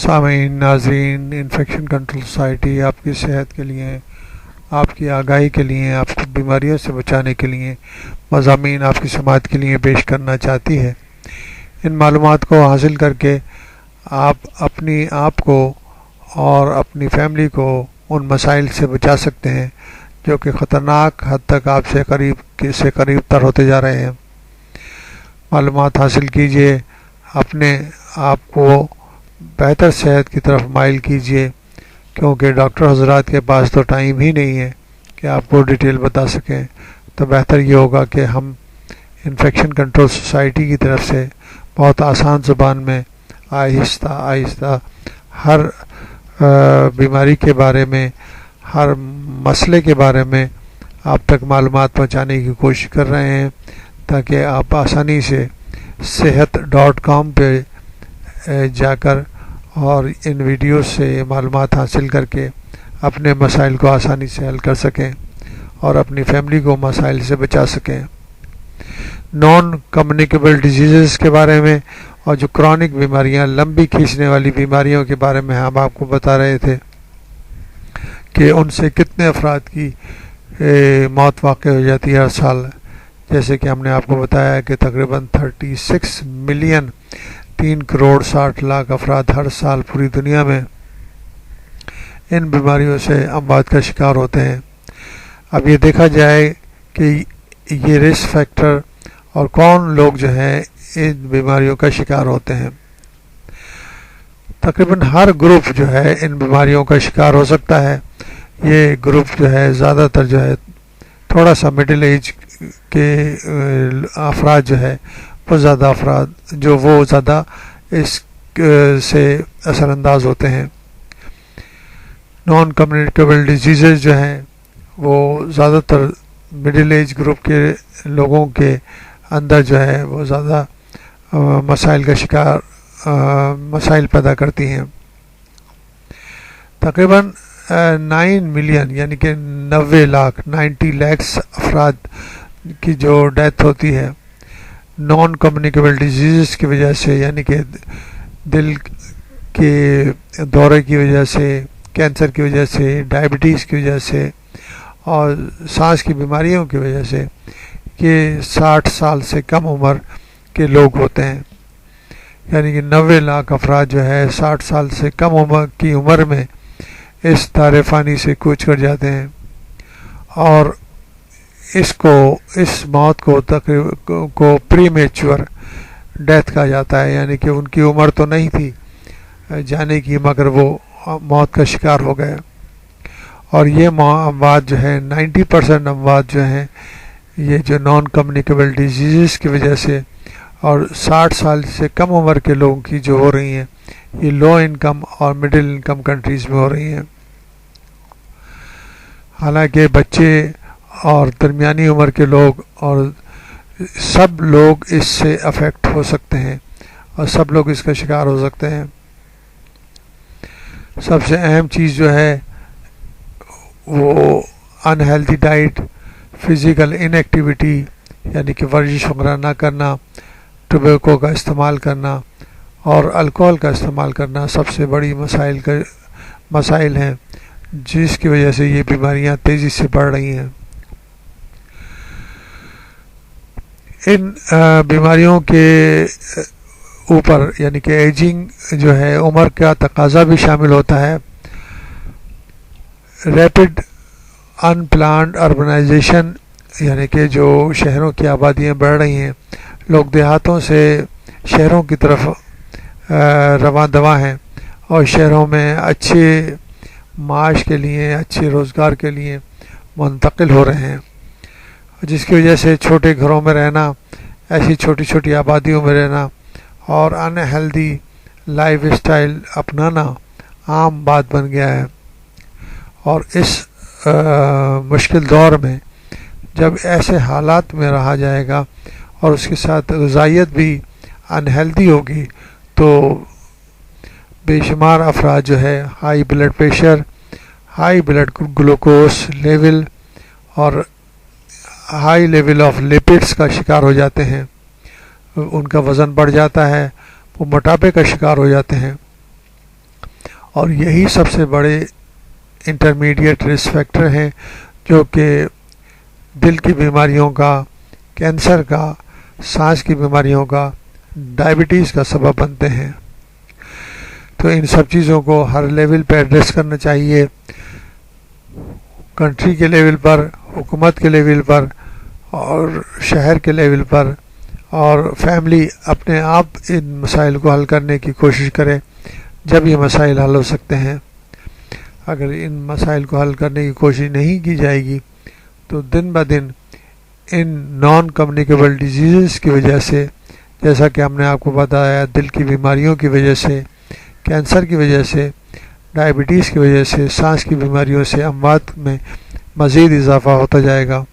سامعین ناظرین، infection control society آپ کی صحت کے لیے، آپ کی آگاہی کے لیے، آپ کو بیماریوں سے بچانے کے لیے مضامین آپ کی سماعت کے لیے پیش کرنا چاہتی ہے۔ ان معلومات کو حاصل کر کے آپ اپنی آپ کو اور اپنی فیملی کو ان مسائل سے بچا سکتے ہیں جو کہ خطرناک حد تک آپ سے قریب تر ہوتے جا رہے ہیں۔ معلومات حاصل کیجئے، اپنے آپ کو بہتر صحت کی طرف مائل کیجئے، کیونکہ ڈاکٹر حضرات کے پاس تو ٹائم ہی نہیں ہے کہ آپ کو ڈیٹیل بتا سکیں۔ تو بہتر یہ ہوگا کہ ہم انفیکشن کنٹرول سوسائٹی کی طرف سے بہت آسان زبان میں آہستہ آہستہ ہر بیماری کے بارے میں، ہر مسئلے کے بارے میں آپ تک معلومات پہنچانے کی کوشش کر رہے ہیں، تاکہ آپ آسانی سے صحت.com پہ جا کر اور ان ویڈیوز سے معلومات حاصل کر کے اپنے مسائل کو آسانی سے حل کر سکیں اور اپنی فیملی کو مسائل سے بچا سکیں۔ نان کمیونیکیبل ڈیزیزز کے بارے میں اور جو کرونک بیماریاں، لمبی کھینچنے والی بیماریوں کے بارے میں ہم آپ کو بتا رہے تھے کہ ان سے کتنے افراد کی موت واقع ہو جاتی ہے ہر سال، جیسے کہ ہم نے آپ کو بتایا کہ تقریباً 36 ملین 3 کروڑ 60 لاکھ افراد ہر سال پوری دنیا میں ان بیماریوں سے اموات کا شکار ہوتے ہیں۔ اب یہ دیکھا جائے کہ یہ رسک فیکٹر اور کون لوگ جو ہیں ان بیماریوں کا شکار ہوتے ہیں۔ تقریباً ہر گروپ جو ہے ان بیماریوں کا شکار ہو سکتا ہے۔ یہ گروپ جو ہے زیادہ تر جو ہے تھوڑا سا مڈل ایج کے افراد جو ہے وہ زیادہ اس سے اثر انداز ہوتے ہیں۔ نان کمیونیکیبل ڈیزیزز جو ہیں وہ زیادہ تر مڈل ایج گروپ کے لوگوں کے اندر جو ہے وہ زیادہ مسائل پیدا کرتی ہیں۔ تقریباً 9 ملین یعنی کہ 90 لاکھ 90 لاکھ افراد کی جو ڈیتھ ہوتی ہے نان کمیونیکیبل ڈیزیزز کی وجہ سے، یعنی کہ دل کے دورے کی وجہ سے، کینسر کی وجہ سے، ڈائبٹیز کی وجہ سے اور سانس کی بیماریوں کی وجہ سے، یہ 60 سال سے کم عمر کے لوگ ہوتے ہیں۔ یعنی کہ 90 لاکھ افراد جو ہے 60 سال سے کم عمر کی عمر میں اس دار فانی سے کوچ کر جاتے ہیں، اور اس موت کو پری میچور ڈیتھ کہا جاتا ہے، یعنی کہ ان کی عمر تو نہیں تھی جانے کی مگر وہ موت کا شکار ہو گئے۔ اور یہ اموات جو ہے 90% اموات جو ہیں یہ جو نان کمیونیکیبل ڈیزیزز کی وجہ سے اور 60 سال سے کم عمر کے لوگوں کی جو ہو رہی ہیں یہ لو انکم اور مڈل انکم کنٹریز میں ہو رہی ہیں۔ حالانکہ بچے اور درمیانی عمر کے لوگ اور سب لوگ اس سے افیکٹ ہو سکتے ہیں اور سب لوگ اس کا شکار ہو سکتے ہیں۔ سب سے اہم چیز جو ہے وہ انہیلتھی ڈائٹ، فزیکل ان ایکٹیویٹی یعنی کہ ورزش وغیرہ نہ کرنا، ٹوبیکو کا استعمال کرنا اور الکوہل کا استعمال کرنا سب سے بڑی مسائل ہیں جس کی وجہ سے یہ بیماریاں تیزی سے بڑھ رہی ہیں۔ ان بیماریوں کے اوپر یعنی کہ ایجنگ جو ہے عمر کا تقاضا بھی شامل ہوتا ہے۔ ریپڈ ان پلانڈ اربنائزیشن یعنی کہ جو شہروں کی آبادیاں بڑھ رہی ہیں، لوگ دیہاتوں سے شہروں کی طرف رواں دواں ہیں اور شہروں میں اچھے معاش کے لیے، اچھے روزگار کے لیے منتقل ہو رہے ہیں، جس کی وجہ سے چھوٹے گھروں میں رہنا، ایسی چھوٹی چھوٹی آبادیوں میں رہنا اور ان ہیلدی لائف اسٹائل اپنانا عام بات بن گیا ہے۔ اور اس مشکل دور میں جب ایسے حالات میں رہا جائے گا اور اس کے ساتھ غذائیت بھی انہیلدی ہوگی تو بے شمار افراد جو ہے high blood pressure, high blood glucose level اور ہائی لیول آف لیپڈس کا شکار ہو جاتے ہیں، ان کا وزن بڑھ جاتا ہے، وہ موٹاپے کا شکار ہو جاتے ہیں۔ اور یہی سب سے بڑے انٹرمیڈیٹ رسک فیکٹر ہیں جو کہ دل کی بیماریوں کا، کینسر کا، سانس کی بیماریوں کا، ڈائبٹیز کا سبب بنتے ہیں۔ تو ان سب چیزوں کو ہر لیول پہ ایڈریس کرنا چاہیے، کنٹری کے لیول پر، حکومت کے لیول پر، اور شہر کے لیول پر، اور فیملی اپنے آپ ان مسائل کو حل کرنے کی کوشش کرے جب یہ مسائل حل ہو سکتے ہیں۔ اگر ان مسائل کو حل کرنے کی کوشش نہیں کی جائے گی تو دن بہ دن ان نان کمیونیکیبل ڈیزیزز کی وجہ سے، جیسا کہ ہم نے آپ کو بتایا، دل کی بیماریوں کی وجہ سے، کینسر کی وجہ سے، ڈائبٹیز کی وجہ سے، سانس کی بیماریوں سے اموات میں مزید اضافہ ہوتا جائے گا۔